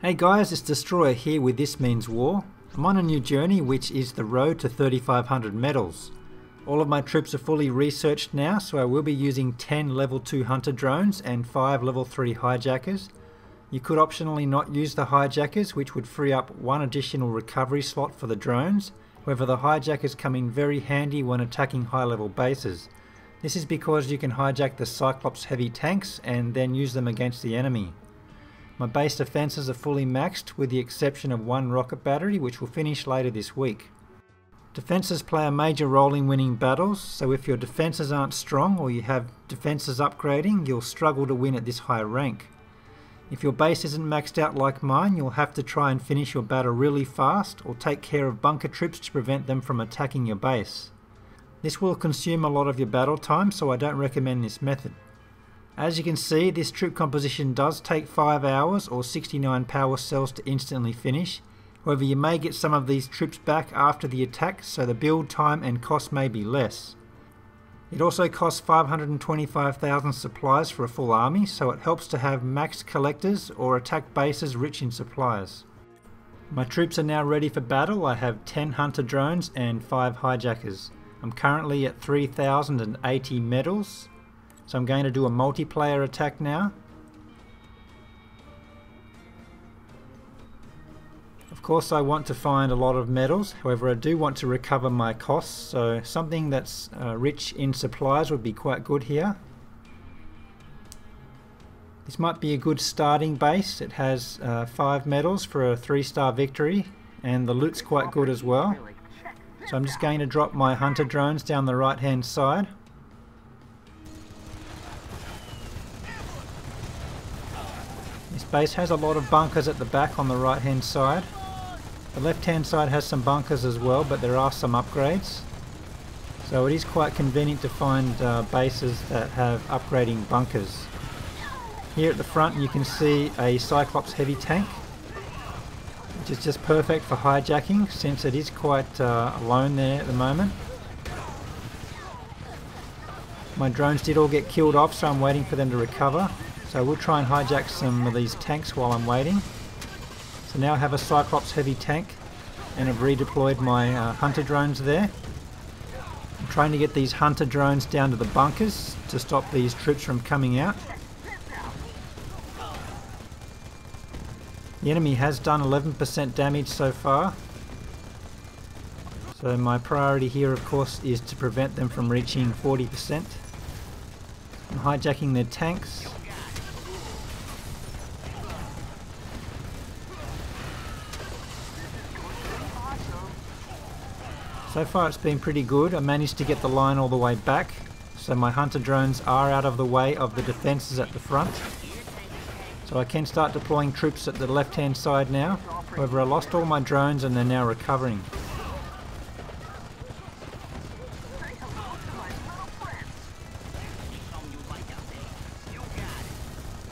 Hey guys, it's Destroyer here with This Means War. I'm on a new journey which is the road to 3500 medals. All of my troops are fully researched now, so I will be using 10 level 2 hunter drones and 5 level 3 hijackers. You could optionally not use the hijackers, which would free up one additional recovery slot for the drones. However, the hijackers come in very handy when attacking high level bases. This is because you can hijack the Cyclops heavy tanks and then use them against the enemy. My base defences are fully maxed with the exception of one rocket battery, which will finish later this week. Defences play a major role in winning battles, so if your defences aren't strong or you have defences upgrading, you'll struggle to win at this high rank. If your base isn't maxed out like mine, you'll have to try and finish your battle really fast or take care of bunker troops to prevent them from attacking your base. This will consume a lot of your battle time, so I don't recommend this method. As you can see, this troop composition does take 5 hours or 69 power cells to instantly finish. However, you may get some of these troops back after the attack, so the build time and cost may be less. It also costs 525,000 supplies for a full army, so it helps to have maxed collectors or attack bases rich in supplies. My troops are now ready for battle. I have 10 hunter drones and 5 hijackers. I'm currently at 3080 medals. So I'm going to do a multiplayer attack now. Of course I want to find a lot of medals, however I do want to recover my costs, so something that's rich in supplies would be quite good here. This might be a good starting base. It has 5 medals for a 3-star victory and the loot's quite good as well. So I'm just going to drop my hunter drones down the right hand side. This base has a lot of bunkers at the back on the right hand side. The left hand side has some bunkers as well, but there are some upgrades. So it is quite convenient to find bases that have upgrading bunkers. Here at the front you can see a Cyclops heavy tank, which is just perfect for hijacking since it is quite alone there at the moment. My drones did all get killed off, so I'm waiting for them to recover. So we'll try and hijack some of these tanks while I'm waiting. So now I have a Cyclops heavy tank and I've redeployed my hunter drones there. I'm trying to get these hunter drones down to the bunkers to stop these troops from coming out. The enemy has done 11% damage so far. So my priority here of course is to prevent them from reaching 40%. I'm hijacking their tanks. So far it's been pretty good. I managed to get the line all the way back, so my hunter drones are out of the way of the defences at the front. So I can start deploying troops at the left hand side now. However, I lost all my drones and they're now recovering.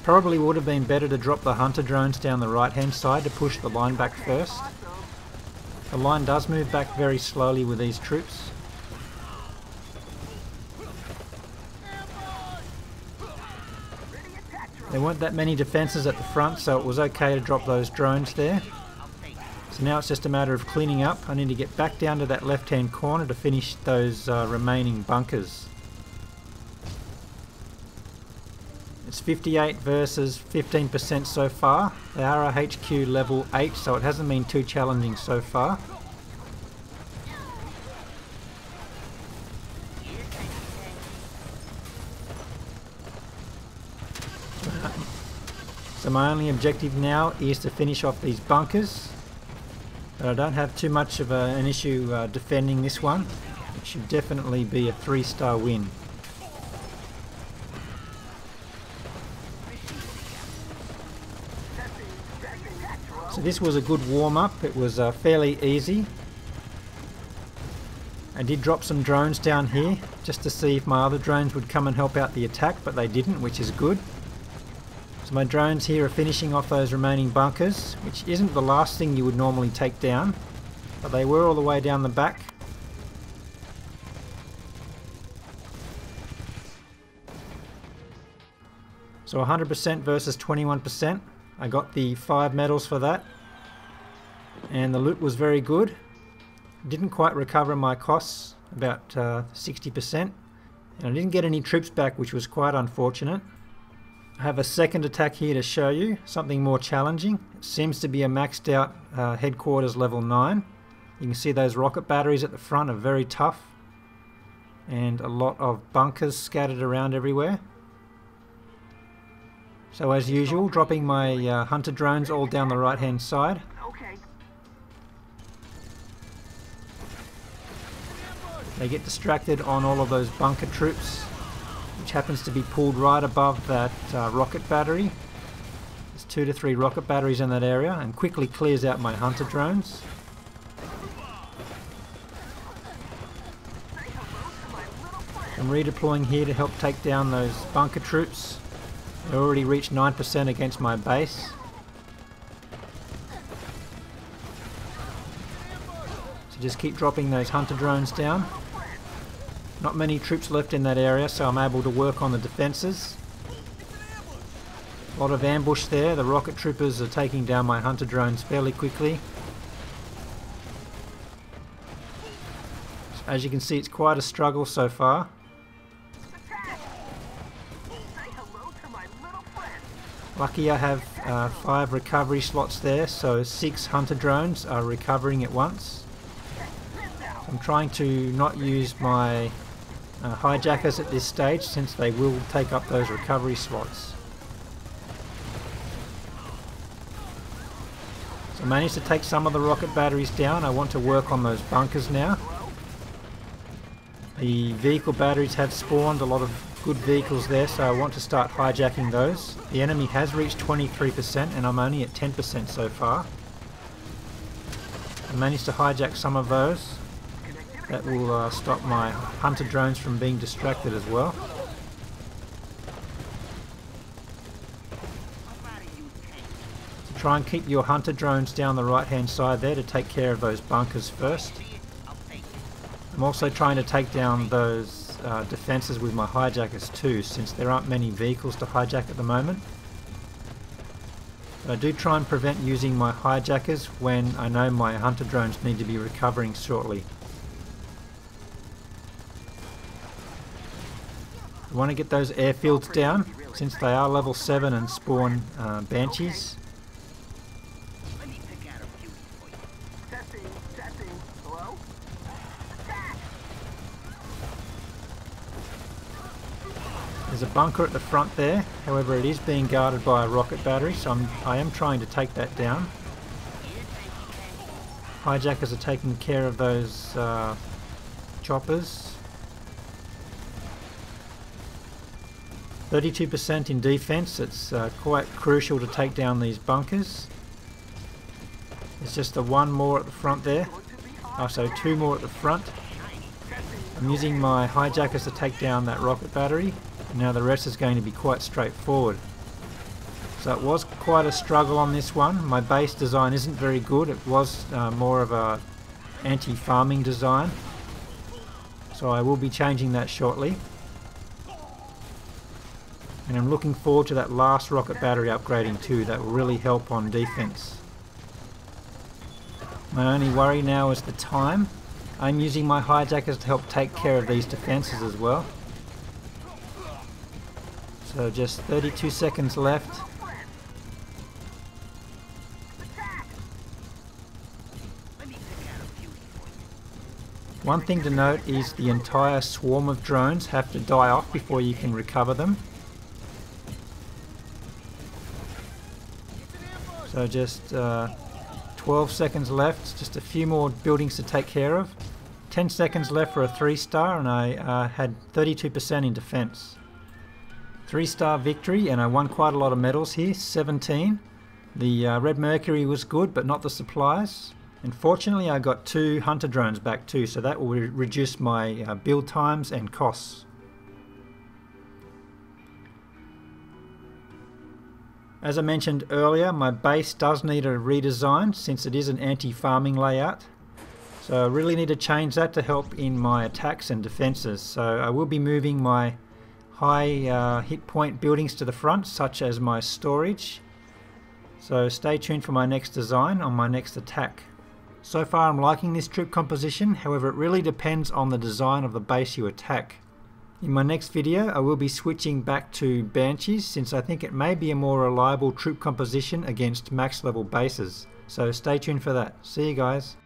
Probably would have been better to drop the hunter drones down the right hand side to push the line back first. The line does move back very slowly with these troops. There weren't that many defences at the front, so it was okay to drop those drones there. So now it's just a matter of cleaning up. I need to get back down to that left hand corner to finish those remaining bunkers. It's 58 versus 15% so far. They are a HQ level 8, so it hasn't been too challenging so far. So my only objective now is to finish off these bunkers. But I don't have too much of an issue defending this one. It should definitely be a 3-star win. So this was a good warm-up. It was fairly easy. I did drop some drones down here just to see if my other drones would come and help out the attack, but they didn't, which is good. So my drones here are finishing off those remaining bunkers, which isn't the last thing you would normally take down, but they were all the way down the back. So 100% versus 21%. I got the 5 medals for that, and the loot was very good. Didn't quite recover my costs, about 60%, and I didn't get any troops back, which was quite unfortunate. I have a second attack here to show you, something more challenging. It seems to be a maxed out headquarters level 9. You can see those rocket batteries at the front are very tough, and a lot of bunkers scattered around everywhere. So as usual, dropping my hunter drones all down the right hand side. They get distracted on all of those bunker troops, which happens to be pulled right above that rocket battery. There's 2 to 3 rocket batteries in that area, and quickly clears out my hunter drones. I'm redeploying here to help take down those bunker troops. They already reached 9% against my base. So just keep dropping those hunter drones down. Not many troops left in that area, so I'm able to work on the defences. A lot of ambush there. The rocket troopers are taking down my hunter drones fairly quickly. As you can see, it's quite a struggle so far. Lucky I have 5 recovery slots there, so 6 hunter drones are recovering at once. I'm trying to not use my hijackers at this stage, since they will take up those recovery slots. So I managed to take some of the rocket batteries down. I want to work on those bunkers now. The vehicle batteries have spawned a lot of good vehicles there, so I want to start hijacking those. The enemy has reached 23% and I'm only at 10% so far. I managed to hijack some of those. That will stop my hunter drones from being distracted as well. So try and keep your hunter drones down the right hand side there to take care of those bunkers first. I'm also trying to take down those defences with my hijackers too, since there aren't many vehicles to hijack at the moment. But I do try and prevent using my hijackers when I know my hunter drones need to be recovering shortly. I want to get those airfields down, since they are level 7 and spawn banshees. There's a bunker at the front there, however it is being guarded by a rocket battery, so I am trying to take that down. Hijackers are taking care of those choppers. 32% in defense. It's quite crucial to take down these bunkers. There's just the 1 more at the front there. Oh, so 2 more at the front. I'm using my hijackers to take down that rocket battery. Now the rest is going to be quite straightforward. So it was quite a struggle on this one. My base design isn't very good. It was more of a anti-farming design. So I will be changing that shortly. And I'm looking forward to that last rocket battery upgrading too. That will really help on defense. My only worry now is the time. I'm using my hijackers to help take care of these defenses as well. So just 32 seconds left. One thing to note is the entire swarm of drones have to die off before you can recover them. So just 12 seconds left, just a few more buildings to take care of. 10 seconds left for a 3-star, and I had 32% in defense. 3-star victory, and I won quite a lot of medals here, 17. The Red Mercury was good, but not the supplies. And fortunately I got 2 hunter drones back too, so that will reduce my build times and costs. As I mentioned earlier, my base does need a redesign since it is an anti-farming layout. So I really need to change that to help in my attacks and defences. So I will be moving my high hit point buildings to the front, such as my storage. So stay tuned for my next design on my next attack. So far I'm liking this troop composition, however it really depends on the design of the base you attack. In my next video I will be switching back to Banshees since I think it may be a more reliable troop composition against max level bases. So stay tuned for that. See you guys.